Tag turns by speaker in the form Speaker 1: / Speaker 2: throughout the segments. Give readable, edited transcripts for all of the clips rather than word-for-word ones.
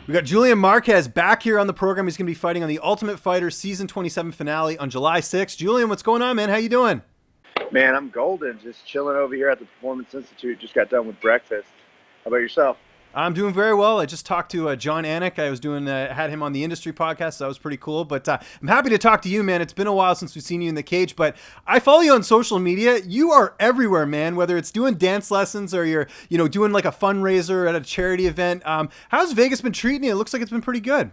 Speaker 1: We got Julian Marquez back here on the program. He's going to be fighting on the Ultimate Fighter Season 27 finale on July 6th. Julian, what's going on, man? How you doing?
Speaker 2: Man, I'm golden. Just chilling over here at the Performance Institute. Just got done with breakfast. How about yourself?
Speaker 1: I'm doing very well. I just talked to John Anik. I was had him on the Industry podcast, so that was pretty cool. But I'm happy to talk to you, man. It's been a while since we've seen you in the cage, but I follow you on social media. You are everywhere, man, whether it's doing dance lessons or you're, doing like a fundraiser at a charity event. How's Vegas been treating you? It looks like it's been pretty good.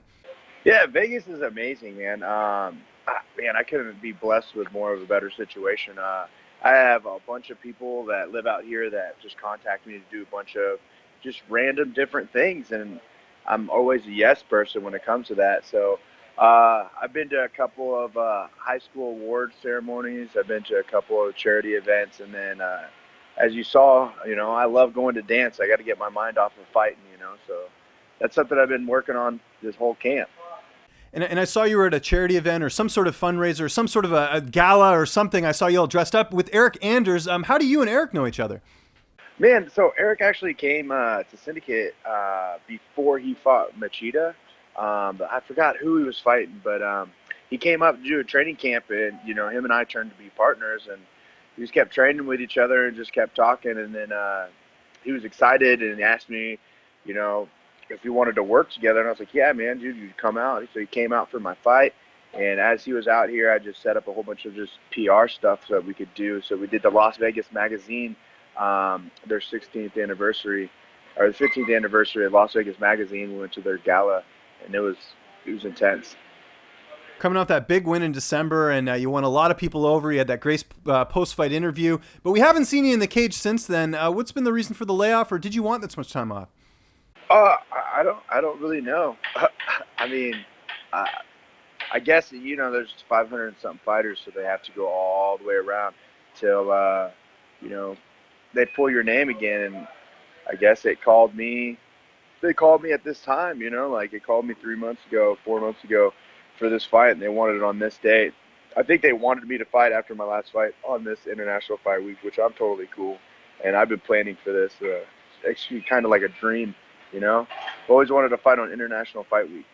Speaker 2: Yeah, Vegas is amazing, man. Man, I couldn't be blessed with more of a better situation. I have a bunch of people that live out here that just contact me to do a bunch of just random different things, and I'm always a yes person when it comes to that. So I've been to a couple of high school award ceremonies. I've been to a couple of charity events, and then as you saw, I love going to dance. I got to get my mind off of fighting, so that's something I've been working on this whole camp.
Speaker 1: And I saw you were at a charity event or some sort of fundraiser, some sort of a gala or something. I saw you all dressed up with Eric Anders. How do you and Eric know each other?
Speaker 2: Man, so Eric actually came to Syndicate before he fought Machida. I forgot who he was fighting, but he came up to do a training camp, and him and I turned to be partners, and we just kept training with each other and just kept talking. And then he was excited and asked me, if we wanted to work together, and I was like, yeah, man, dude, you'd come out. So he came out for my fight, and as he was out here, I just set up a whole bunch of just PR stuff so that we could do. So we did the Las Vegas Magazine. Their 16th anniversary, or the 15th anniversary of Las Vegas Magazine. We went to their gala, and it was intense.
Speaker 1: Coming off that big win in December, and you won a lot of people over. You had that great post-fight interview, but we haven't seen you in the cage since then. What's been the reason for the layoff, or did you want this much time off?
Speaker 2: I don't really know. I mean, I guess there's 500 and something fighters, so they have to go all the way around till they pull your name again, and I guess they called me at this time, like it called me 4 months ago for this fight, and they wanted it on this date. I think they wanted me to fight after my last fight on this International Fight Week, which I'm totally cool, and I've been planning for this. Actually kind of like a dream, always wanted to fight on International Fight Week.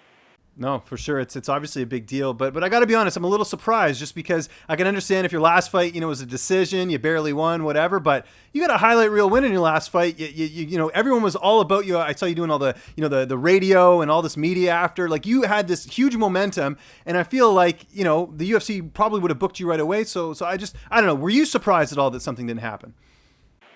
Speaker 1: No, for sure. It's obviously a big deal, but I got to be honest, I'm a little surprised just because I can understand if your last fight, was a decision, you barely won, whatever, but you got a highlight reel win in your last fight. Everyone was all about you. I saw you doing all the, the radio and all this media after. Like, you had this huge momentum, and I feel like, the UFC probably would have booked you right away. So I don't know. Were you surprised at all that something didn't happen?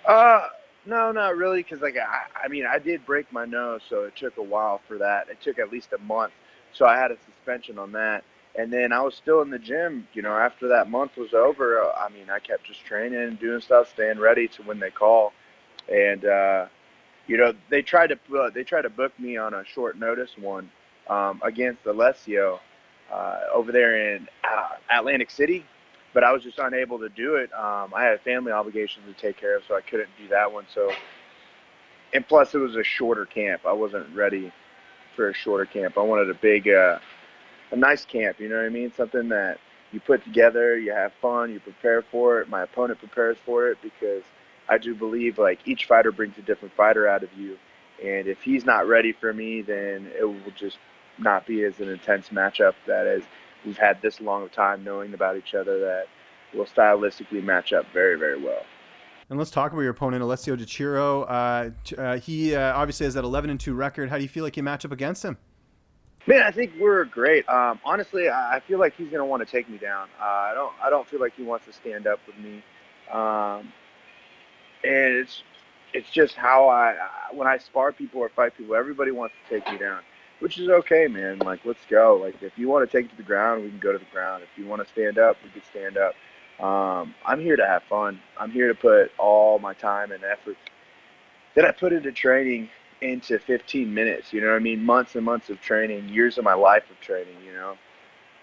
Speaker 2: No, not really, because I did break my nose, so it took a while for that. It took at least a month. So I had a suspension on that. And then I was still in the gym, after that month was over. I kept just training and doing stuff, staying ready to when they call. And, they tried to book me on a short notice one against Alessio over there in Atlantic City. But I was just unable to do it. I had family obligations to take care of, so I couldn't do that one. And plus it was a shorter camp. I wasn't ready for a shorter camp. I wanted a big, a nice camp, you know what I mean? Something that you put together, you have fun, you prepare for it. My opponent prepares for it, because I do believe like each fighter brings a different fighter out of you. And if he's not ready for me, then it will just not be as an intense matchup that is we've had this long of time knowing about each other that will stylistically match up very, very well.
Speaker 1: And let's talk about your opponent, Alessio Di Chirico. He obviously has that 11-2 record. How do you feel like you match up against him?
Speaker 2: Man, I think we're great. Honestly, I feel like he's going to want to take me down. I don't feel like he wants to stand up with me. And it's just how when I spar people or fight people, everybody wants to take me down, which is okay, man. Like, let's go. Like, if you want to take it to the ground, we can go to the ground. If you want to stand up, we can stand up. I'm here to have fun. I'm here to put all my time and effort that I put into training into 15 minutes. You know what I mean? Months and months of training, years of my life of training,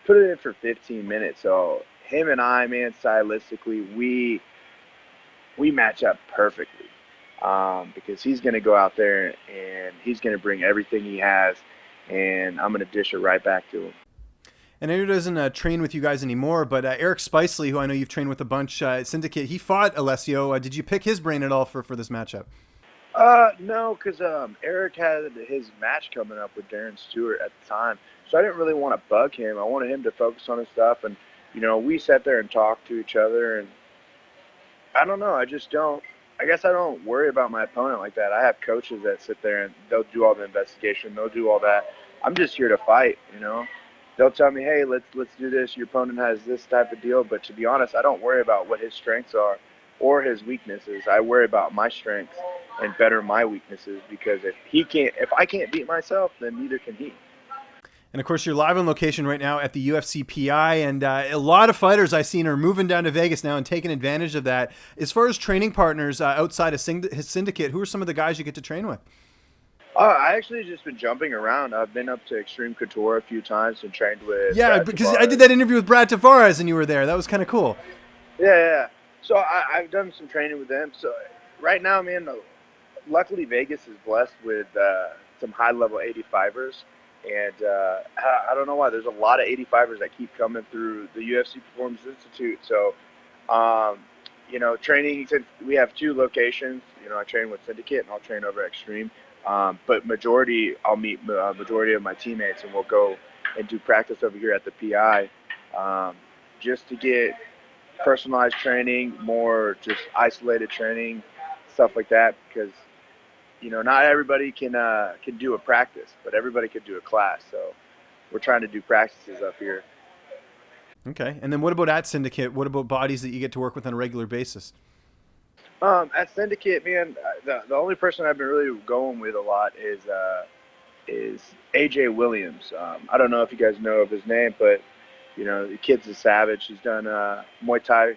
Speaker 2: Put it in for 15 minutes. So him and I, man, stylistically, we match up perfectly. Because he's going to go out there and he's going to bring everything he has, and I'm going to dish it right back to him.
Speaker 1: And I know he doesn't train with you guys anymore, but Eric Spicely, who I know you've trained with a bunch at Syndicate, he fought Alessio. Did you pick his brain at all for this matchup?
Speaker 2: No, because Eric had his match coming up with Darren Stewart at the time, so I didn't really want to bug him. I wanted him to focus on his stuff, and we sat there and talked to each other, and I don't know. I just don't. I guess I don't worry about my opponent like that. I have coaches that sit there and they'll do all the investigation. They'll do all that. I'm just here to fight. They'll tell me, hey, let's do this. Your opponent has this type of deal. But to be honest, I don't worry about what his strengths are or his weaknesses. I worry about my strengths and better my weaknesses because if I can't beat myself, then neither can he.
Speaker 1: And of course, you're live on location right now at the UFC PI, and a lot of fighters I've seen are moving down to Vegas now and taking advantage of that. As far as training partners outside of his syndicate, who are some of the guys you get to train with?
Speaker 2: I actually just been jumping around. I've been up to Extreme Couture a few times and trained with
Speaker 1: Yeah,
Speaker 2: Brad
Speaker 1: because I did
Speaker 2: Tavares.
Speaker 1: that interview with Brad Tavares, and you were there. That was kind of cool.
Speaker 2: Yeah. So I've done some training with them. So right now, man, luckily Vegas is blessed with some high-level 85ers. And I don't know why. There's a lot of 85ers that keep coming through the UFC Performance Institute. So, training, since we have two locations, I train with Syndicate and I'll train over Extreme. But I'll meet majority of my teammates and we'll go and do practice over here at the PI just to get personalized training, more just isolated training, stuff like that. Because not everybody can do a practice, but everybody can do a class. So we're trying to do practices up here.
Speaker 1: Okay. And then what about at Syndicate? What about bodies that you get to work with on a regular basis?
Speaker 2: At Syndicate, man, the only person I've been really going with a lot is AJ Williams. I don't know if you guys know of his name, but the kid's a savage. He's done Muay Thai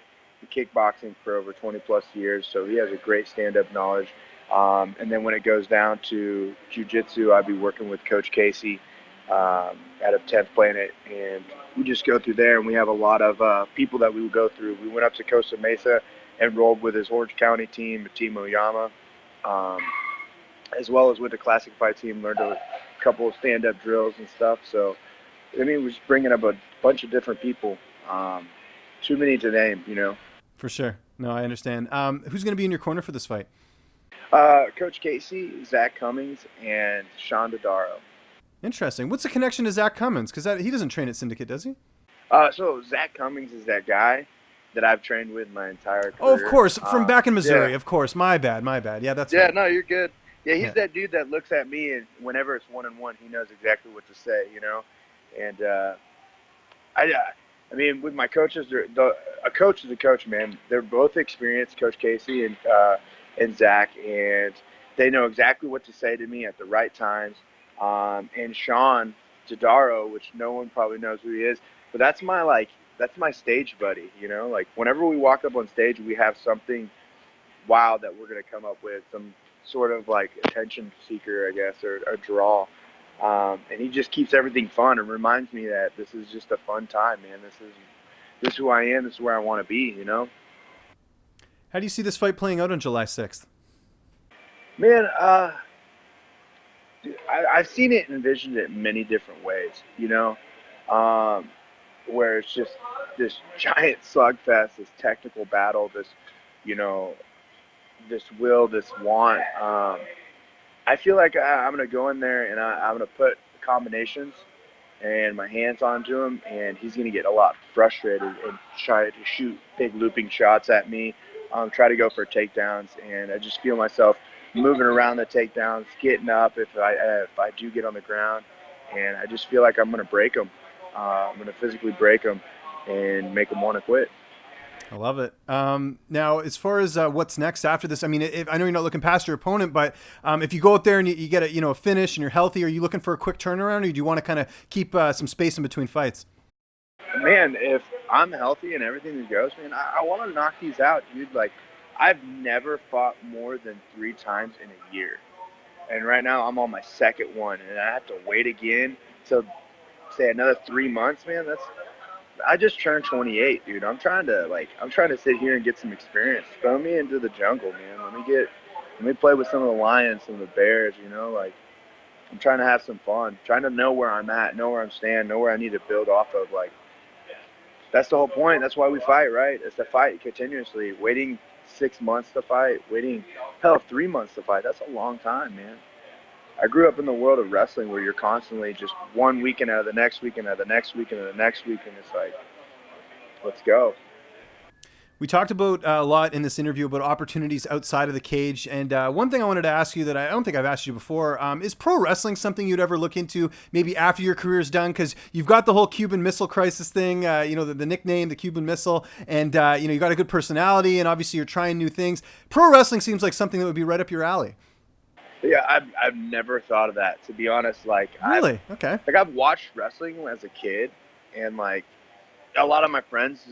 Speaker 2: and kickboxing for over 20 plus years, so he has a great stand-up knowledge. And then when it goes down to jiu-jitsu, I'd be working with Coach Casey out of 10th Planet, and we just go through there, and we have a lot of people that we would go through. We went up to Costa Mesa and rolled with his Orange County team, Team Oyama, um, as well as with the Classic Fight team, learned a couple of stand-up drills and stuff. So, I mean, we're just bringing up a bunch of different people. Too many to name.
Speaker 1: For sure. No, I understand. Who's going to be in your corner for this fight?
Speaker 2: Coach Casey, Zach Cummings, and Sean Dodaro.
Speaker 1: Interesting. What's the connection to Zach Cummins? Because he doesn't train at Syndicate, does he?
Speaker 2: So Zach Cummings is that guy that I've trained with my entire career.
Speaker 1: Oh, of course. From back in Missouri,
Speaker 2: Yeah.
Speaker 1: of course. My bad. Yeah, that's
Speaker 2: Yeah,
Speaker 1: right.
Speaker 2: no, you're good. Yeah, he's
Speaker 1: Yeah.
Speaker 2: that dude that looks at me and whenever it's 1-on-1, he knows exactly what to say. And I mean, with my coaches, a coach is a coach, man. They're both experienced, Coach Casey and Zach, and they know exactly what to say to me at the right times. And Sean Jadaro, which no one probably knows who he is, but that's my stage buddy. Like whenever we walk up on stage, we have something wild that we're gonna come up with, some sort of like attention seeker, I guess, or a draw. And he just keeps everything fun and reminds me that this is just a fun time, man. This is who I am. This is where I want to be.
Speaker 1: How do you see this fight playing out on July 6th?
Speaker 2: Man, I've seen it and envisioned it in many different ways. Where it's just this giant slugfest, this technical battle, you know, this will, this want. I feel like I'm gonna go in there and I'm gonna put combinations and my hands onto him, and he's going to get a lot frustrated and try to shoot big looping shots at me, try to go for takedowns, and I just feel myself moving around the takedowns, getting up if I do get on the ground, and I just feel like I'm going to break him. I'm going to physically break him and make him want to quit.
Speaker 1: I love it. Now, as far as what's next after this, I mean, I know you're not looking past your opponent, but if you go out there and you get a finish and you're healthy, are you looking for a quick turnaround, or do you want to kind of keep some space in between fights?
Speaker 2: Man, if I'm healthy and everything goes, man, I want to knock these out, dude. Like, I've never fought more than 3 times in a year. And right now I'm on my second one, and I have to wait again to say another 3 months, man. I just turned 28, dude. I'm trying to sit here and get some experience. Throw me into the jungle, man. Let me play with some of the lions, some of the bears. Like I'm trying to have some fun, trying to know where I'm at, know where I'm standing, know where I need to build off of. Like that's the whole point. That's why we fight, right? It's to fight continuously. Waiting 6 months to fight, waiting Hell, 3 months to fight. That's a long time, man. I grew up in the world of wrestling where you're constantly just one weekend out of the next weekend, out of the next weekend, out of the next weekend. It's like, let's go.
Speaker 1: We talked about a lot in this interview about opportunities outside of the cage, and one thing I wanted to ask you that I don't think I've asked you before is pro wrestling something you'd ever look into maybe after your career's done? Because you've got the whole Cuban Missile Crisis thing, the nickname, the Cuban Missile, and you got a good personality, and obviously you're trying new things. Pro wrestling seems like something that would be right up your alley.
Speaker 2: Yeah, I've never thought of that, to be honest.
Speaker 1: Really? Okay.
Speaker 2: I've watched wrestling as a kid, and like a lot of my friends,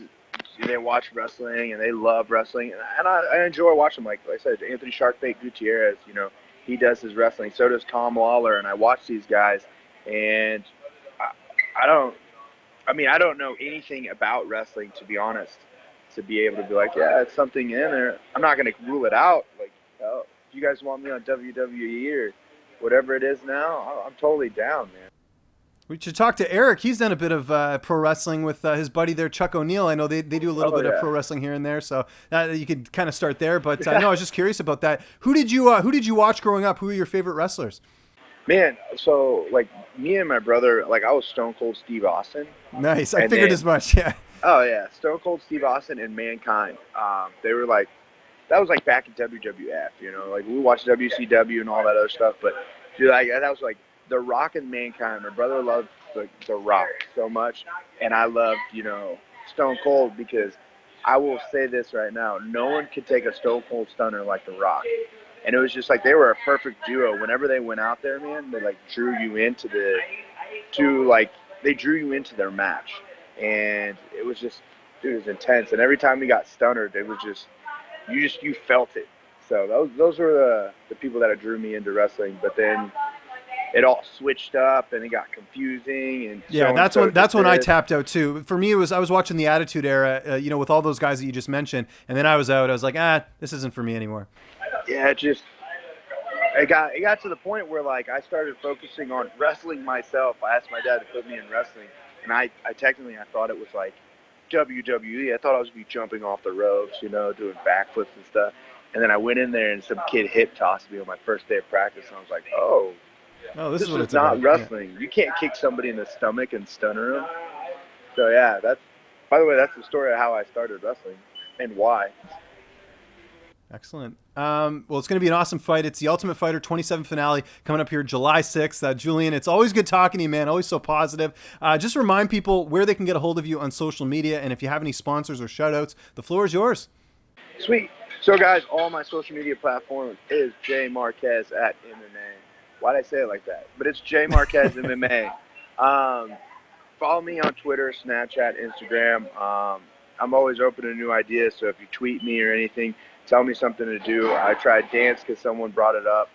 Speaker 2: they watch wrestling and they love wrestling, and I enjoy watching them. Like I said, Anthony Sharkbait Gutierrez, he does his wrestling. So does Tom Lawler, and I watch these guys, and I don't. I mean, I don't know anything about wrestling, to be honest, to be able to be like, yeah, it's something in there. I'm not going to rule it out. Like, oh, if you guys want me on WWE or whatever it is now, I'm totally down, man.
Speaker 1: We should talk to Eric. He's done a bit of pro wrestling with his buddy there, Chuck O'Neal. I know they do a little bit of pro wrestling here and there, so you could kind of start there. But no, I was just curious about that. Who did you watch growing up? Who were your favorite wrestlers?
Speaker 2: Man, so like me and my brother, like I was Stone Cold Steve Austin.
Speaker 1: Nice. I figured as much. Yeah.
Speaker 2: Oh yeah, Stone Cold Steve Austin and Mankind. They were like, that was like back in WWF. Like we watched WCW and all that other stuff. But dude, that was like The Rock and Mankind. My brother loved the Rock so much, and I loved Stone Cold, because I will say this right now: no one could take a Stone Cold stunner like The Rock. And it was just like they were a perfect duo. Whenever they went out there, man, they like drew you into they drew you into their match, and it was just, dude, it was intense. And every time we got stunnered, it was just you felt it. So those were the people that drew me into wrestling. But then it all switched up and it got confusing, and
Speaker 1: yeah, that's when I tapped out too. For me, I was watching the Attitude Era, with all those guys that you just mentioned, and then I was out. I was like, this isn't for me anymore.
Speaker 2: Yeah, it got to the point where like I started focusing on wrestling myself. I asked my dad to put me in wrestling, and I thought it was like WWE. I thought I was be jumping off the ropes, doing backflips and stuff. And then I went in there and some kid hip tossed me on my first day of practice, and I was like, oh,
Speaker 1: this is what it's
Speaker 2: not
Speaker 1: about.
Speaker 2: wrestling. Yeah. You can't kick somebody in the stomach and stunner them. So yeah, by the way, that's the story of how I started wrestling and why.
Speaker 1: Excellent. Well, it's going to be an awesome fight. It's the Ultimate Fighter 27 finale coming up here July 6th. Julian, it's always good talking to you, man. Always so positive. Just remind people where they can get a hold of you on social media, and if you have any sponsors or shout-outs, the floor is yours.
Speaker 2: Sweet. So, guys, all my social media platforms is J Marquez at MMA. Why'd I say it like that? But it's J Marquez MMA. Follow me on Twitter, Snapchat, Instagram. I'm always open to new ideas, so if you tweet me or anything, tell me something to do. I tried dance because someone brought it up,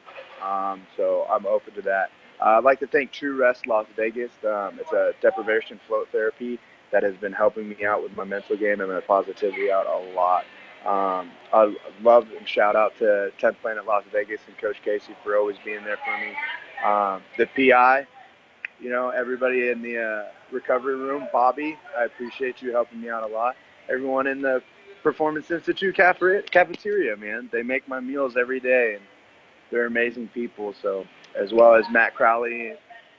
Speaker 2: so I'm open to that. I'd like to thank True Rest Las Vegas. It's a deprivation float therapy that has been helping me out with my mental game and my positivity out a lot. I love and shout out to 10th Planet Las Vegas and Coach Casey for always being there for me. The PI, everybody in the recovery room, Bobby, I appreciate you helping me out a lot. Everyone in the Performance Institute cafeteria, man. They make my meals every day, and they're amazing people. So, as well as Matt Crowley,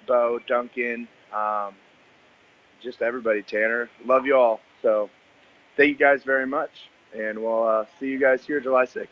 Speaker 2: Bo, Duncan, just everybody, Tanner. Love you all. So, thank you guys very much, and we'll see you guys here July 6th.